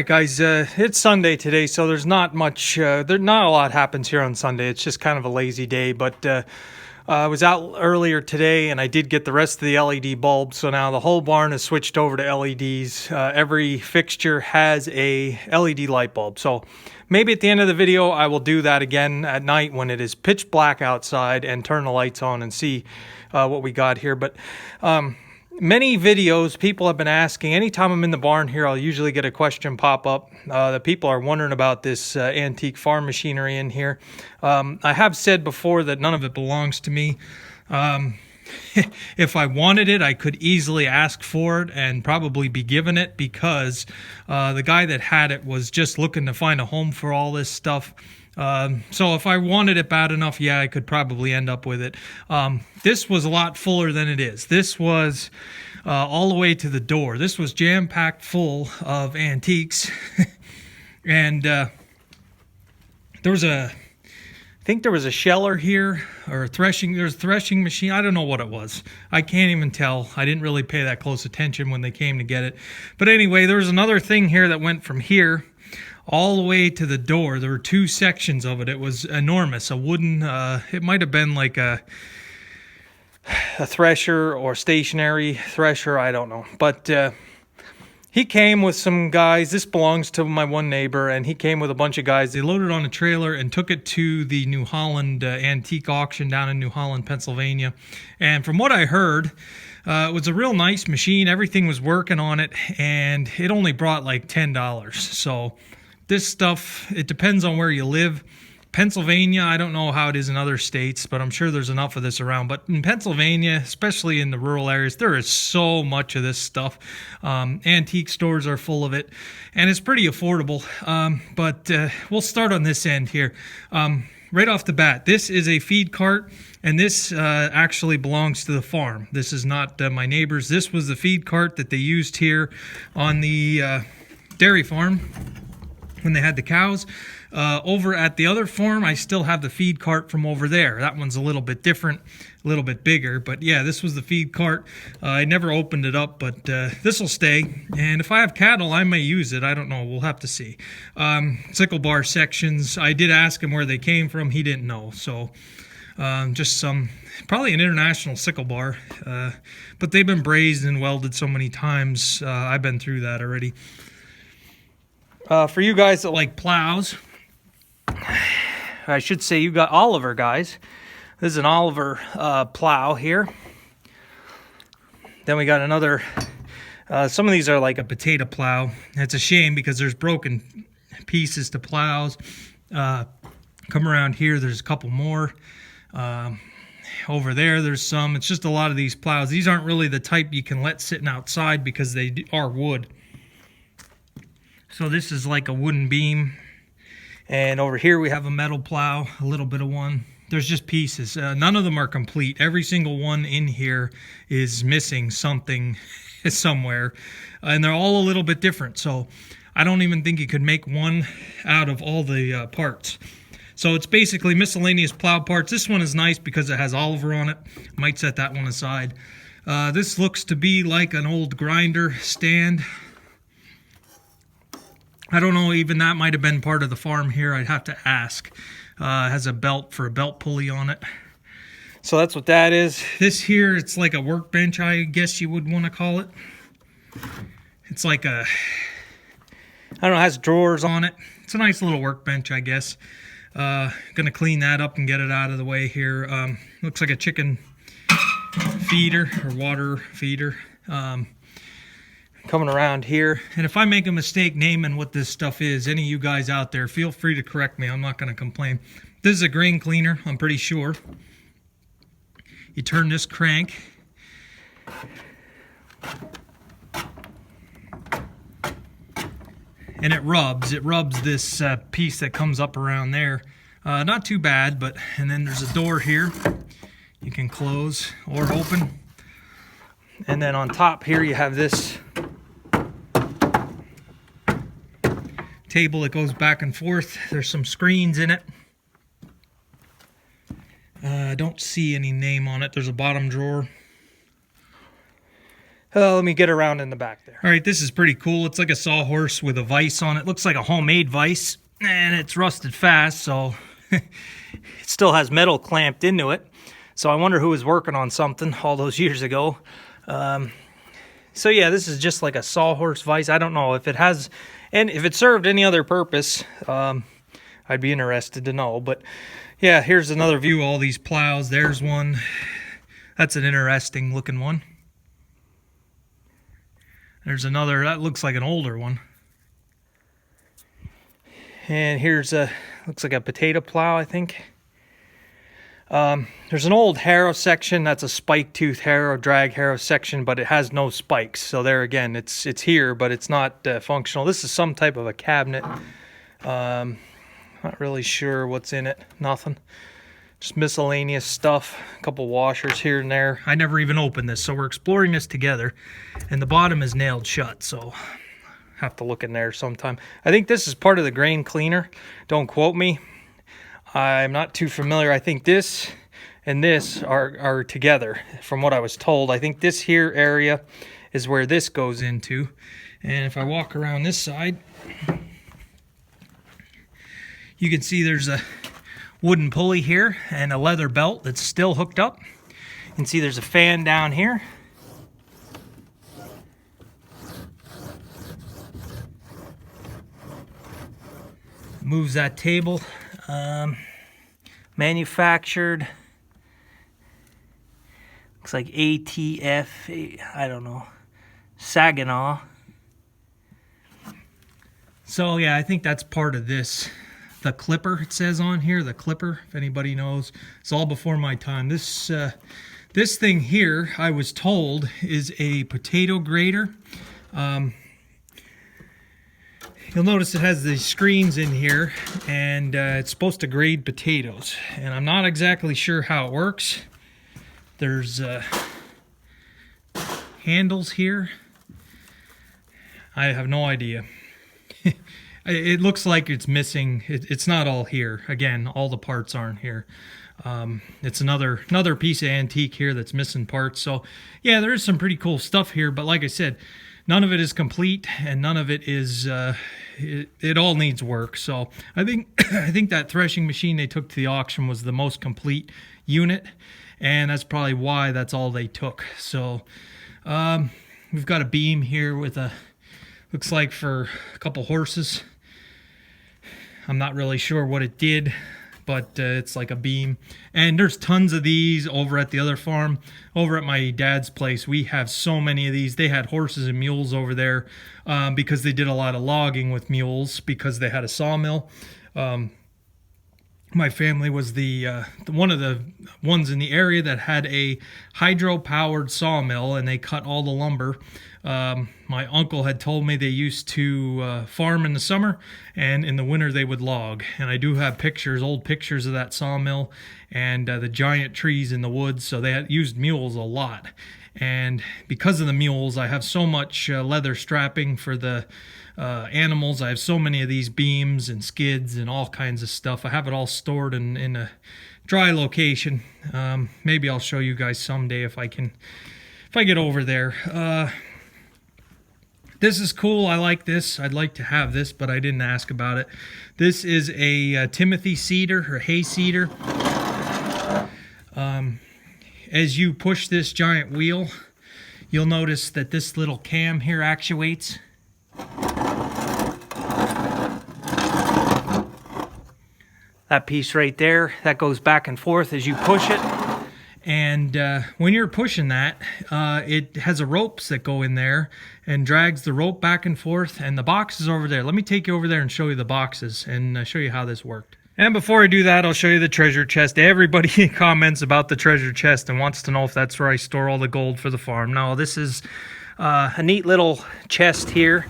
right, guys, it's Sunday today, so there's not much, not a lot happens here on Sunday. It's just kind of a lazy day, but I was out earlier today and I did get the rest of the LED bulbs, so now the whole barn is switched over to LEDs. Every fixture has a LED light bulb, so maybe at the end of the video I will do that again at night when it is pitch black outside and turn the lights on and see what we got here. But many videos, people have been asking, anytime I'm in the barn here, I'll usually get a question pop up. The people are wondering about this antique farm machinery in here. I have said before that none of it belongs to me. If I wanted it, I could easily ask for it and probably be given it, because the guy that had it was just looking to find a home for all this stuff. So if I wanted it bad enough, yeah, I could probably end up with it. This was a lot fuller than it is. This was all the way to the door. This was jam-packed full of antiques. And there was I think there was a sheller here, or a threshing. There's a threshing machine. I don't know what it was. I can't even tell. I didn't really pay that close attention when they came to get it. But anyway, there was another thing here that went from here all the way to the door. There were two sections of it. It was enormous. A wooden, it might have been like a thresher or stationary thresher. I don't know. But he came with some guys. This belongs to my one neighbor, and he came with a bunch of guys. They loaded on a trailer and took it to the New Holland antique auction down in New Holland, Pennsylvania. And from what I heard, it was a real nice machine. Everything was working on it, and it only brought like $10. So this stuff, it depends on where you live. Pennsylvania, I don't know how it is in other states, but I'm sure there's enough of this around. But in Pennsylvania, especially in the rural areas, there is so much of this stuff. Antique stores are full of it, and it's pretty affordable. But we'll start on this end here. Right off the bat, this is a feed cart, and this actually belongs to the farm. This is not my neighbor's. This was the feed cart that they used here on the dairy farm when they had the cows. Over at the other farm, I still have the feed cart from over there. That one's a little bit different, a little bit bigger. But yeah, this was the feed cart. I never opened it up, but this will stay. And if I have cattle, I may use it. I don't know. We'll have to see. Sickle bar sections. I did ask him where they came from. He didn't know. So just some, probably an international sickle bar. But they've been brazed and welded so many times. I've been through that already. For you guys that like plows, I should say you got Oliver, guys. This is an Oliver plow here. Then we got another, some of these are like a potato plow. It's a shame because there's broken pieces to plows. Come around here, there's a couple more. Over there, there's some. It's just a lot of these plows. These aren't really the type you can let sitting outside because they are wood. So this is like a wooden beam. And over here we have a metal plow, a little bit of one. There's just pieces. None of them are complete. Every single one in here is missing something somewhere. And they're all a little bit different. So I don't even think you could make one out of all the parts. So it's basically miscellaneous plow parts. This one is nice because it has Oliver on it. Might set that one aside. This looks to be like an old grinder stand. I don't know, even that might have been part of the farm here. I'd have to ask. It has a belt for a belt pulley on it. So that's what that is. This here, it's like a workbench, I guess you would want to call it. It's like a, I don't know, it has drawers on it. It's a nice little workbench, I guess. Gonna clean that up and get it out of the way here. Looks like a chicken feeder or water feeder. Coming around here, and if I make a mistake naming what this stuff is, any of you guys out there, feel free to correct me. I'm not going to complain. This is a grain cleaner, I'm pretty sure. You turn this crank, and it rubs this piece that comes up around there. Not too bad, but, and then there's a door here you can close or open. And then on top here you have this table that goes back and forth. There's some screens in it. I don't see any name on it. There's a bottom drawer. Let me get around in the back there. All right, this is pretty cool. It's like a sawhorse with a vise on it. Looks like a homemade vise, and it's rusted fast, so it still has metal clamped into it. So I wonder who was working on something all those years ago. So yeah, this is just like a sawhorse vise. I don't know if it has, and if it served any other purpose, I'd be interested to know. But yeah, here's another view of all these plows. There's one. That's an interesting looking one. There's another, that looks like an older one. And here's a, looks like a potato plow, I think. There's an old harrow section. That's a spike tooth harrow, drag harrow section, but it has no spikes. So there again, it's here, but it's not functional. This is some type of a cabinet. Not really sure what's in it. Nothing. Just miscellaneous stuff. A couple washers here and there. I never even opened this, so we're exploring this together. And the bottom is nailed shut, so have to look in there sometime. I think this is part of the grain cleaner. Don't quote me. I'm not too familiar. I think this and this are together from what I was told. I think this here area is where this goes into. And if I walk around this side, you can see there's a wooden pulley here and a leather belt that's still hooked up. You can see there's a fan down here. Moves that table. Manufactured. Looks like ATF, I don't know. Saginaw. So yeah, I think that's part of this. The clipper, it says on here, the clipper, if anybody knows. It's all before my time. This this thing here, I was told, is a potato grater. You'll notice it has these screens in here, and it's supposed to grade potatoes. And I'm not exactly sure how it works. There's handles here. I have no idea. It looks like it's missing. It's not all here. Again, all the parts aren't here. It's another piece of antique here that's missing parts. So yeah, there is some pretty cool stuff here. But like I said, none of it is complete, and none of it is. It all needs work. So I think that threshing machine they took to the auction was the most complete unit, and that's probably why that's all they took. So we've got a beam here with a, looks like for a couple horses. I'm not really sure what it did, but it's like a beam. And there's tons of these over at the other farm. Over at my dad's place, we have so many of these. They had horses and mules over there because they did a lot of logging with mules because they had a sawmill. My family was the one of the ones in the area that had a hydro-powered sawmill, and they cut all the lumber. My uncle had told me they used to farm in the summer, and in the winter they would log. And I do have pictures, old pictures of that sawmill and the giant trees in the woods. So they had used mules a lot. And because of the mules, I have so much leather strapping for the animals. I have so many of these beams and skids and all kinds of stuff. I have it all stored in a dry location. Maybe I'll show you guys someday if I get over there. This is cool. I like this. I'd like to have this, but I didn't ask about it. This is a Timothy cedar or hay cedar. As you push this giant wheel, you'll notice that this little cam here actuates. That piece right there, that goes back and forth as you push it. And when you're pushing that, it has a ropes that go in there and drags the rope back and forth, and the box is over there. Let me take you over there and show you the boxes and show you how this worked. And before I do that, I'll show you the treasure chest. Everybody comments about the treasure chest and wants to know if that's where I store all the gold for the farm. No, this is a neat little chest here.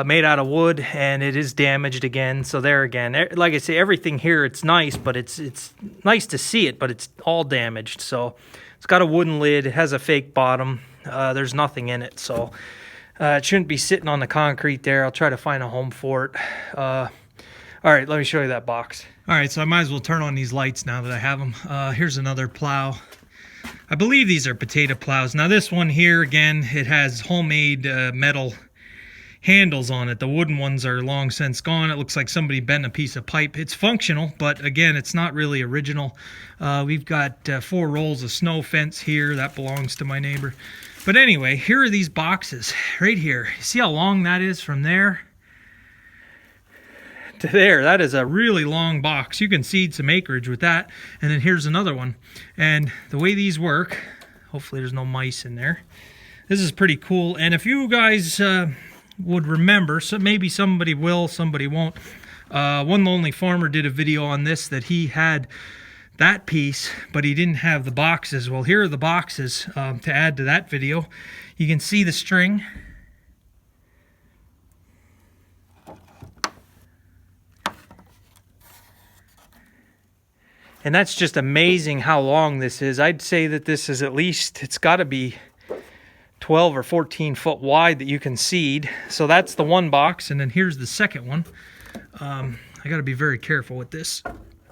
Made out of wood, and it is damaged again. So there again, like I say, everything here, it's nice, but it's nice to see it, but it's all damaged. So it's got a wooden lid. It has a fake bottom. There's nothing in it, so it shouldn't be sitting on the concrete there. I'll try to find a home for it. All right, let me show you that box. All right, so I might as well turn on these lights now that I have them. Here's another plow. I believe these are potato plows. Now this one here, again, it has homemade metal handles on it. The wooden ones are long since gone. It looks like somebody bent a piece of pipe. It's functional, but again, it's not really original. We've got 4 rolls of snow fence here. That belongs to my neighbor. But anyway, here are these boxes right here. See how long that is from there to there? That is a really long box. You can seed some acreage with that. And then here's another one. And the way these work, hopefully there's no mice in there. This is pretty cool. And if you guys would remember, so maybe somebody will, somebody won't. One Lonely Farmer did a video on this, that he had that piece, but he didn't have the boxes. Well, here are the boxes to add to that video. You can see the string. And that's just amazing how long this is. I'd say that this is at least, it's got to be 12 or 14 foot wide that you can seed. So that's the one box, and then here's the second one. I got to be very careful with this.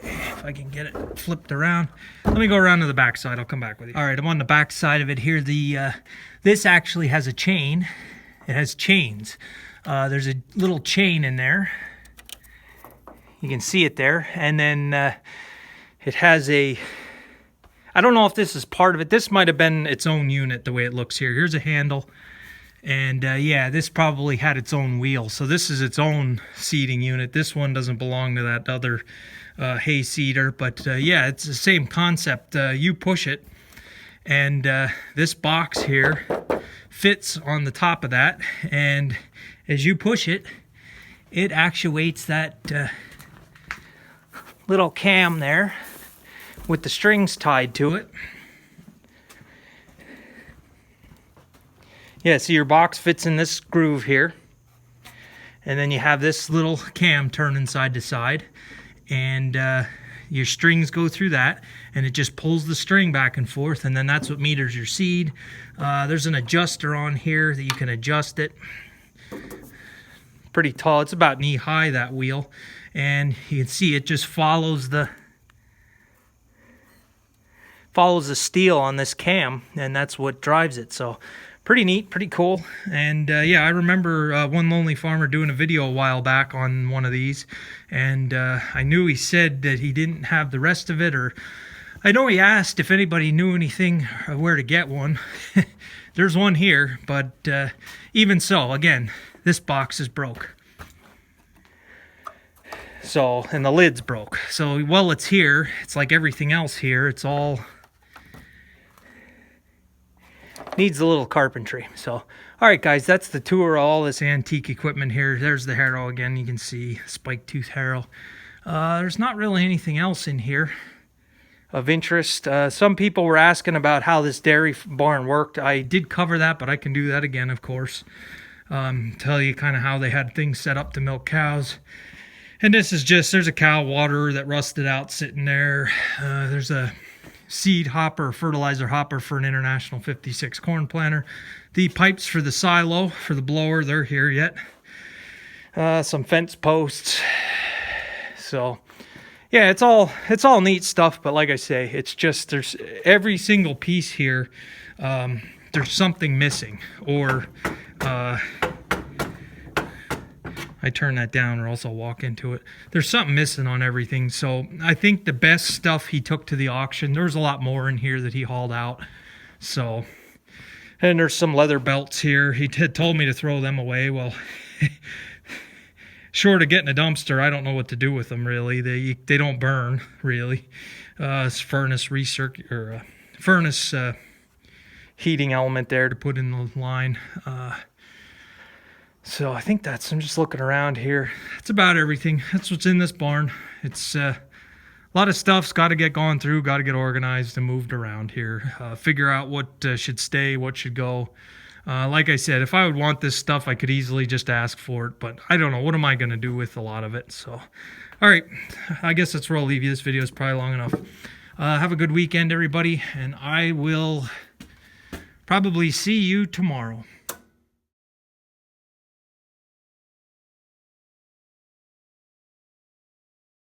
If I can get it flipped around. Let me go around to the back side. I'll come back with you. All right, I'm on the back side of it here. This actually has a chain. It has chains. There's a little chain in there. You can see it there. And then it has a, I don't know if this is part of it. This might have been its own unit the way it looks here. Here's a handle. And yeah, this probably had its own wheel. So this is its own seeding unit. This one doesn't belong to that other hay seeder. But yeah, it's the same concept. You push it, and this box here fits on the top of that. And as you push it, it actuates that little cam there with the strings tied to it. Yeah, see, your box fits in this groove here. And then you have this little cam turning side to side. And your strings go through that. And it just pulls the string back and forth. And then that's what meters your seed. There's an adjuster on here that you can adjust it. Pretty tall. It's about knee high, that wheel. And you can see it just follows the steel on this cam. And that's what drives it. So pretty neat, pretty cool. And yeah, I remember One Lonely Farmer doing a video a while back on one of these, and I knew he said that he didn't have the rest of it, or I know he asked if anybody knew anything where to get one. There's one here, but even so, again, this box is broke. So, and the lid's broke. So while it's here, it's like everything else here, it's all needs a little carpentry. So, all right, guys, that's the tour of all this antique equipment here. There's the harrow again. You can see spike tooth harrow. There's not really anything else in here of interest. Some people were asking about how this dairy barn worked. I did cover that, but I can do that again, of course. Tell you kind of how they had things set up to milk cows. And this is just, there's a cow waterer that rusted out sitting there. There's a seed hopper, fertilizer hopper for an International 56 corn planter. The pipes for the silo, for the blower, they're here yet. Some fence posts. So yeah, it's all neat stuff, but like I say, it's just, there's every single piece here, there's something missing, or I turn that down or else I'll walk into it. There's something missing on everything. So I think the best stuff he took to the auction, there's a lot more in here that he hauled out. So, and there's some leather belts here. He told me to throw them away. Well, short of getting a dumpster, I don't know what to do with them really. They don't burn really. It's furnace furnace heating element there to put in the line. So I think I'm just looking around here. That's about everything. That's what's in this barn. It's a lot of stuff's got to get gone through, got to get organized and moved around here. Figure out what should stay, what should go. Like I said, if I would want this stuff, I could easily just ask for it, but I don't know. What am I going to do with a lot of it? So, all right, I guess that's where I'll leave you. This video is probably long enough. Have a good weekend, everybody, and I will probably see you tomorrow.